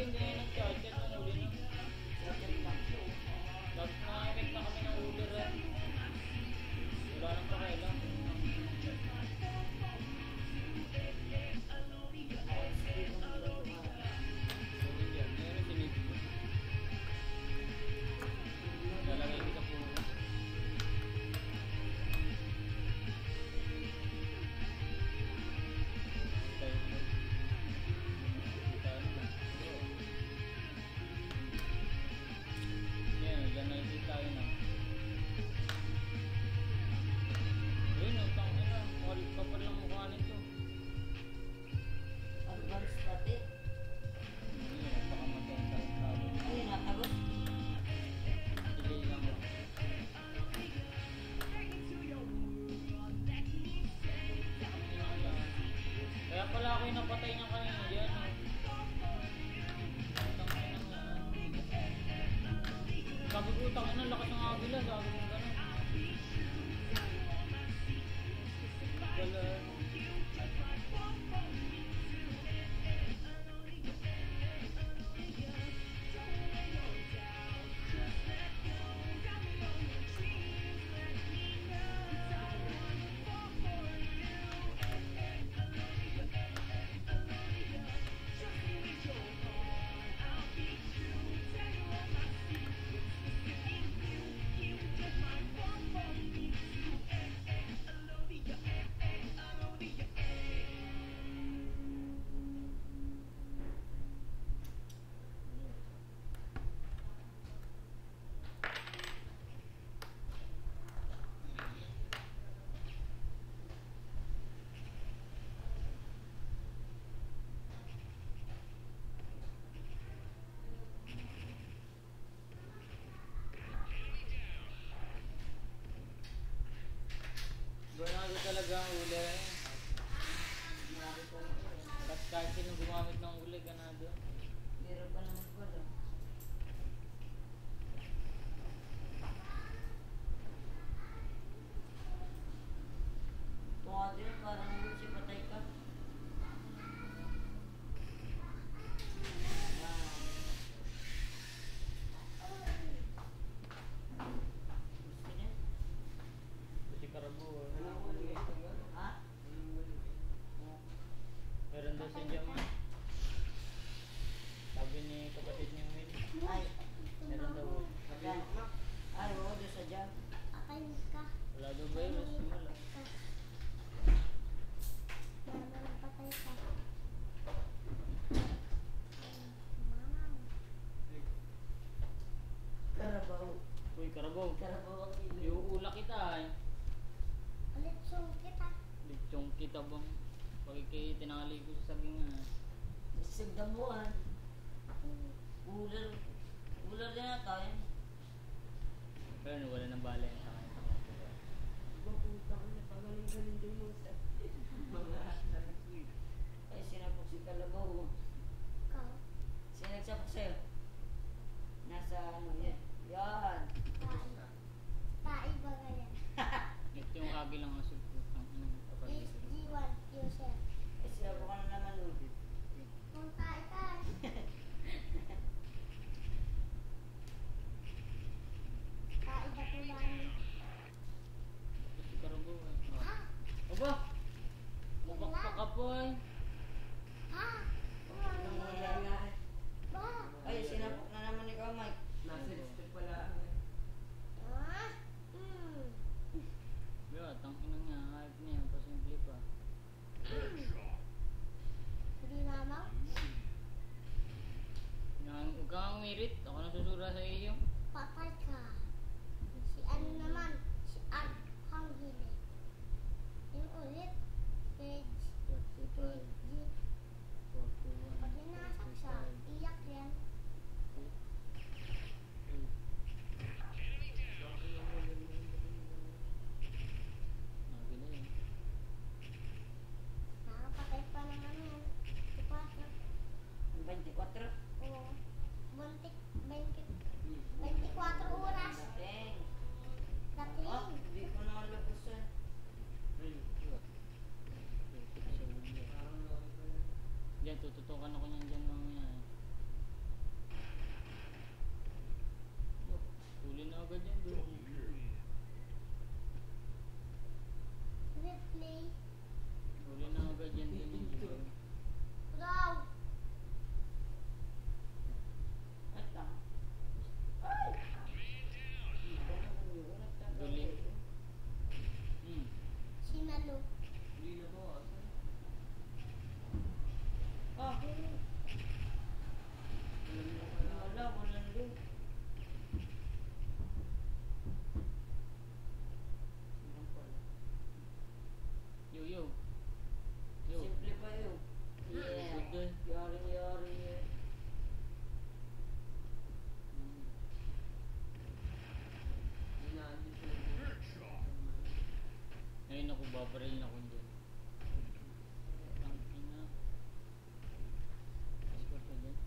hindi na nag-chat-chat ang uli na. Dapat na-emit na kami ng uler eh. Wala nang pakailan. Napatay niya kanina yan. Sabi ko, tangin ang lakas ng agila. Sabi ko gano'n. Wala. Ganado talaga ang uli. Kahit sino gumamit ng uli, ganado. Meron pa naman pala. Tumati parang si patay ka. Karabo. Ha? Meron daw sa Jaman. Sabi ni kapatid niya Will. Ay. Meron daw. Ay, oo, doon sa Jam. Wala daw virus. Wala. Patay ka. Karabaw. Uy, Karabaw. Karabaw ang ilo. Iuula kita eh. Ulit kita. Litsong kita bang? Pag kayo tinangali ko sa saging nga. Sagdamuan. Ular. Ular din na tayo. Pero wala nang bala yan sa akin. Mapunta ko na pagaling-galing din mo sa mga hashtag. Ay, sinapok si Kalabaw. Ikaw. Sino nagsapok sa'yo? Nasa ano yan? Yan. Tai ba ganyan? Ito yung agi lang ang sugputang. HG1 user. Eh, sinapok ka na naman nun. Kung tai ka. Tai ba tulang? Si Karabaw eh. Ha? Aba! Mabakpak ka po eh. Ha? Wala. Ba? Ay, sinapok na naman ikaw, Mike. Nasa step pala. Ah? Yeah, tangin nga. Hype niya. Pasimple pa. Hindi mama? Huwag kang merit. Ako na susura sa iyo. Patay ka. Si ano naman? Si Arhanghele. Yung ulit. Page. Si Page. Pag ninasak siya, iyak yan. Nagila yan. Nakapatay pa naman yan. Si Pastor. 24. Oo. 24 oras. Dang. Dating. Oh, hindi ko naman lubusan. Diyan, tututukan ako niyan dyan mamaya eh. Billy. Huli na agad yan din yun. Daw. At lang. Ay! Duli. Hmm. Sinalo. Ah! Wala, walang loot. Yo, yo. Yo. Simple pa yun. Good Yeah. dun. Yari-yari yun. Hmm. Ngayon ako, babaril na ko dyan. Ang ina. Escort ka dyan.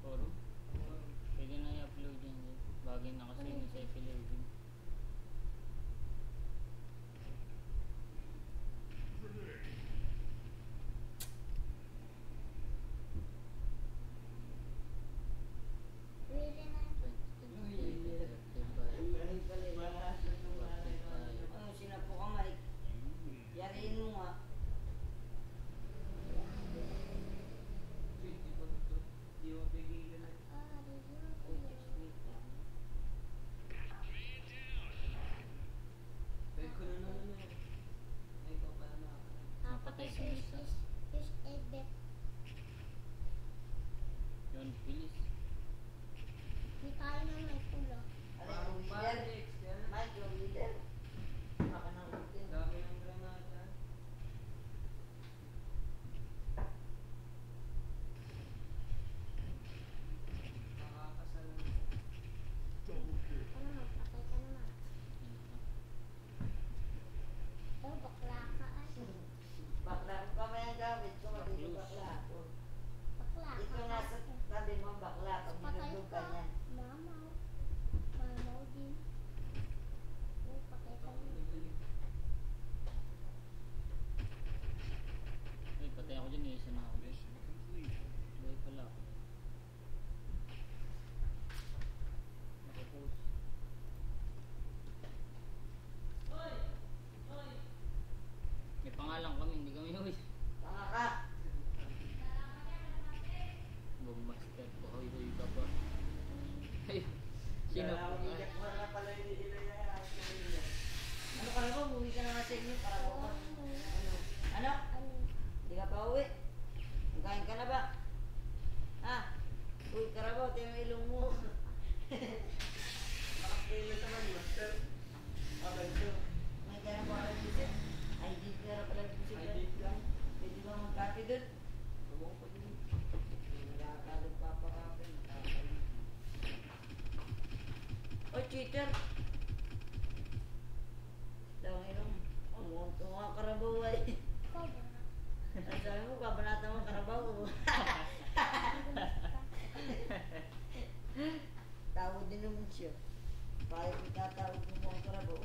Forum? Pwede na i-upload yan dyan. Bagay na kasi yun sa F11. Really na. Ano, sinapo ka, Mike? Yariin mo nga. Ah, Uy, wait lang. Napatay si Lisa. Fish egg bet. Yun, bilis. Di tayo na may pula. Ano yung leader? Mike, yung leader. Baka nang utin. Ano naman, patay ka naman. Oh, bakla ka ay. Bakla ko pa may gamit ko, magiging bakla ako. Bakla ka. Ikaw nasa tabi mo bakla pag Patay binulog ka. ka niyan. Mamaw. Mamaw din. Oh, patay ka naman. Uy, patay ako dyan, isa na ako. Buhay pala ako. Nakapost. May pangalan kami, hindi kami uy. Tanga ka. Bombmaster, pahoy-hoy ka pa. Ay, sino? Ano ka na ba? Uwi ka na nga sa inyo para bukas. Ano? Ano? Ano? Hindi ka pa uwi? Magkain ka na ba? Ha? Uy, karabaw, tayo yung ilong mo. May ka na po alam visit? ID ka na pala visit. Pwede ba mag-copy dun? Wala ka nagpapakapin. Oh, cheater! Tawang ilong. Umunto nga karabaw ay. Ikaw ba? Ang sabi mo, babanata mo karabaw. Tawag din naman siya. Bakit itatawag mo ang karabaw?